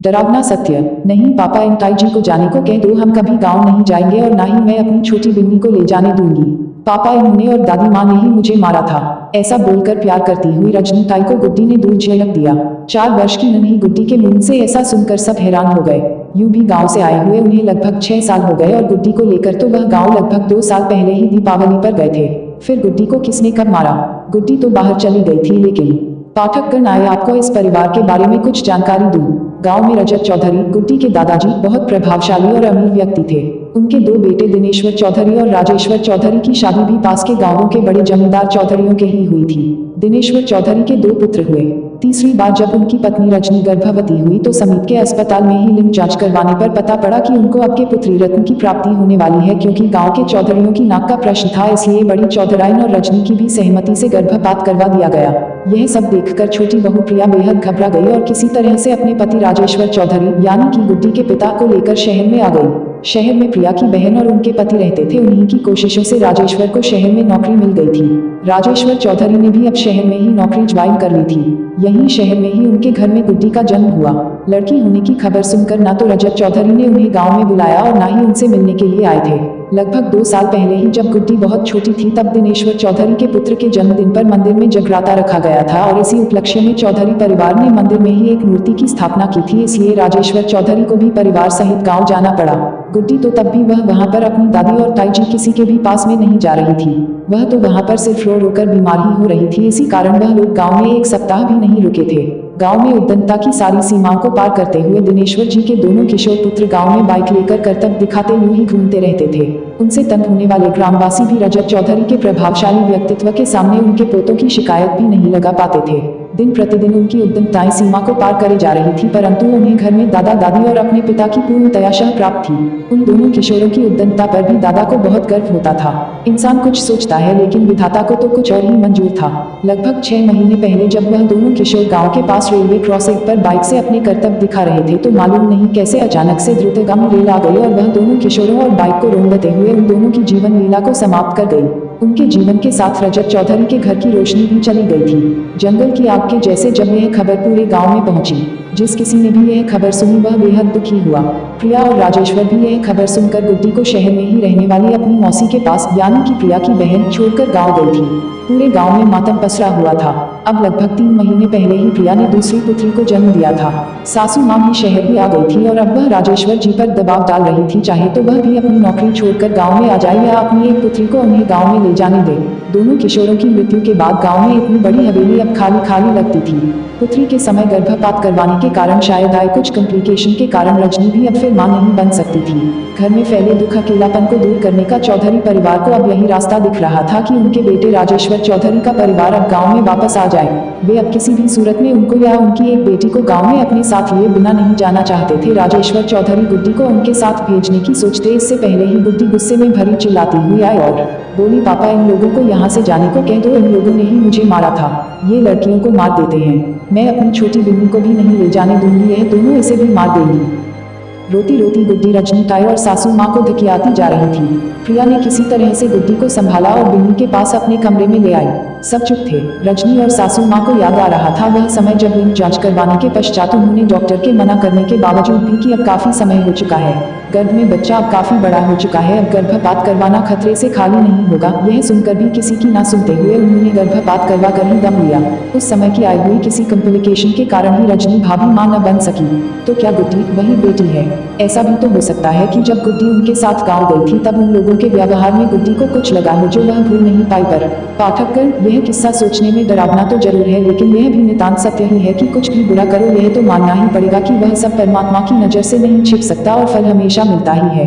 डरावना सत्य। नहीं पापा, इन ताई जी को जाने को कह दो, हम कभी गांव नहीं जाएंगे और ना ही मैं अपनी छोटी बिन्नी को ले जाने दूंगी। पापा, इन्होंने और दादी माँ ने ही मुझे मारा था। ऐसा बोलकर प्यार करती हुई रजनी ताई को गुड्डी ने दूर झेलक दिया। 4 वर्ष की नन्ही गुड्डी के मुंह से ऐसा सुनकर सब हैरान हो गए। यूं भी गांव से आए हुए उन्हें लगभग 6 साल हो गए और गुड्डी को लेकर तो वह गांव लगभग 2 साल पहले ही दीपावली पर गए थे। फिर गुड्डी को किसने कब मारा? गुड्डी तो बाहर चली गई थी, लेकिन पाठकगण आए आपको इस परिवार के बारे में कुछ जानकारी दूं। गांव में रजत चौधरी, गुड्डी के दादाजी, बहुत प्रभावशाली और अमीर व्यक्ति थे। उनके 2 बेटे दिनेश्वर चौधरी और राजेश्वर चौधरी की शादी भी पास के गांवों के बड़े जमींदार चौधरियों के ही हुई थी। दिनेश्वर चौधरी के 2 पुत्र हुए। तीसरी बार जब उनकी पत्नी रजनी गर्भवती हुई तो समीप के अस्पताल में ही लिंग जांच करवाने पर पता पड़ा कि उनको अब के पुत्री रत्न की प्राप्ति होने वाली है। क्योंकि गांव के चौधरियों की नाक का प्रश्न था, इसलिए बड़ी चौधराइन और रजनी की भी सहमति से गर्भपात करवा दिया गया। यह सब देखकर छोटी बहू प्रिया बेहद घबरा गई और किसी तरह से अपने पति राजेश्वर चौधरी यानी कि गुड्डी के पिता को लेकर शहर में आ गई। शहर में प्रिया की बहन और उनके पति रहते थे। उन्हीं की कोशिशों से राजेश्वर को शहर में नौकरी मिल गई थी। राजेश्वर चौधरी ने भी अब शहर में ही नौकरी ज्वाइन कर ली थी। यहीं शहर में ही उनके घर में गुड्डी का जन्म हुआ। लड़की होने की खबर सुनकर ना तो रजत चौधरी ने उन्हें गांव में बुलाया और ना ही उनसे मिलने के लिए आए थे। लगभग 2 साल पहले ही जब गुड्डी बहुत छोटी थी तब दिनेश्वर चौधरी के पुत्र के जन्मदिन पर मंदिर में जगराता रखा गया था और इसी उपलक्ष्य में चौधरी परिवार ने मंदिर में ही एक मूर्ति की स्थापना की थी। इसलिए राजेश्वर चौधरी को भी परिवार सहित गाँव जाना पड़ा। गुड्डी तो तब भी वह वहाँ पर अपनी दादी और ताई जी किसी के भी पास में नहीं जा रही थी। वह तो वहाँ पर सिर्फ रो रोकर बीमार ही हो रही थी। इसी कारण वह लोग गाँव में 1 सप्ताह भी नहीं रुके थे। गांव में उद्दंडता की सारी सीमाओं को पार करते हुए दिनेश्वर जी के दोनों किशोर पुत्र गांव में बाइक लेकर कर्तव्य दिखाते यूं ही घूमते रहते थे। उनसे तंग होने वाले ग्रामवासी भी रजत चौधरी के प्रभावशाली व्यक्तित्व के सामने उनके पोतों की शिकायत भी नहीं लगा पाते थे। दिन प्रतिदिन उनकी उद्दंडताएं सीमा को पार करे जा रही थी, परंतु उन्हें घर में दादा दादी और अपने पिता की पूर्णतया शह प्राप्त थी। उन दोनों किशोरों की उद्दंडता पर भी दादा को बहुत गर्व होता था। इंसान कुछ सोचता है लेकिन विधाता को तो कुछ और ही मंजूर था। लगभग 6 महीने पहले जब वह दोनों किशोर गांव के पास रेलवे क्रॉसिंग पर बाइक से अपने कर्तव्य दिखा रहे थे तो मालूम नहीं कैसे अचानक से द्रुतगामी रेल आ गई और वह दोनों किशोरों और बाइक को रोंदते हुए उन दोनों की जीवन लीला को समाप्त कर गई। उनके जीवन के साथ रजत चौधरी के घर की रोशनी भी चली गई थी। जंगल की आग के जैसे जब यह खबर पूरे गांव में पहुंची, जिस किसी ने भी यह खबर सुनी वह बेहद दुखी हुआ। प्रिया और राजेश्वर भी यह खबर सुनकर गुड्डी को शहर में ही रहने वाली अपनी मौसी के पास यानी कि प्रिया की बहन छोड़कर गांव गई थी। पूरे गांव में मातम पसरा हुआ था। अब लगभग 3 महीने पहले ही प्रिया ने दूसरी पुत्री को जन्म दिया था। सासू माँ भी शहर भी आ गई थी और अब वह राजेश्वर जी पर दबाव डाल रही थी, चाहे तो वह भी अपनी नौकरी छोड़कर गांव में आ जाए या अपनी एक पुत्री को उन्हें गांव में ले जाने दे। दोनों किशोरों की मृत्यु के बाद गांव में इतनी बड़ी हवेली अब खाली खाली लगती थी। पुत्री के समय गर्भपात करवाने के कारण शायद आए कुछ कॉम्प्लिकेशन के कारण रजनी भी अब फिर मां नहीं बन सकती थी। घर में फैले दुख अकेलापन को दूर करने का चौधरी परिवार को अब यही रास्ता दिख रहा था कि उनके बेटे राजेश्वर चौधरी का परिवार अब गांव में वापस आ जाए। वे अब किसी भी सूरत में उनको या उनकी एक बेटी को गांव में अपने साथ लिए बिना नहीं जाना चाहते थे। राजेश्वर चौधरी गुड्डी को उनके साथ भेजने की सोचते इससे पहले ही गुड्डी गुस्से में भरी चिल्लाती हुई आई और बोली, पापा इन लोगों को यहाँ से जाने को कह दो, इन लोगों ने ही मुझे मारा था। ये लड़कियों को मार देते हैं। मैं अपनी छोटी बिन्नी को भी नहीं ले जाने दूंगी, यह दोनों इसे भी मार देंगी। रोती रोती गुड्डी रजनी ताई और सासू माँ को धकियाती जा रही थी। प्रिया ने किसी तरह से गुड्डी को संभाला और बिन्नी के पास अपने कमरे में ले आई। सब चुप थे। रजनी और सासू माँ को याद आ रहा था वह समय जब लिंग जांच करवाने के पश्चात उन्होंने डॉक्टर के मना करने के बावजूद भी कि अब काफी समय हो चुका है, गर्भ में बच्चा अब काफी बड़ा हो चुका है, अब गर्भपात करवाना खतरे से खाली नहीं होगा। यह सुनकर भी किसी की ना सुनते हुए उन्होंने गर्भपात करवा कर ही दम लिया। उस समय की आई हुई किसी कॉम्प्लिकेशन के कारण ही रजनी भाभी मां न बन सकी। तो क्या गुड्डी वही बेटी है? ऐसा भी तो हो सकता है कि जब गुड्डी उनके साथ गाँव गई थी तब उन लोगों के व्यवहार में गुड्डी को कुछ लगा हो जो वह भूल नहीं पाई। पर पाठकगण, यह किस्सा सोचने में डरावना तो जरूर है, लेकिन यह भी नितांत सत्य ही है कि कुछ भी बुरा करो यह तो मानना ही पड़ेगा कि वह सब परमात्मा की नजर से नहीं छिप सकता और फल हमेशा मिलता ही है।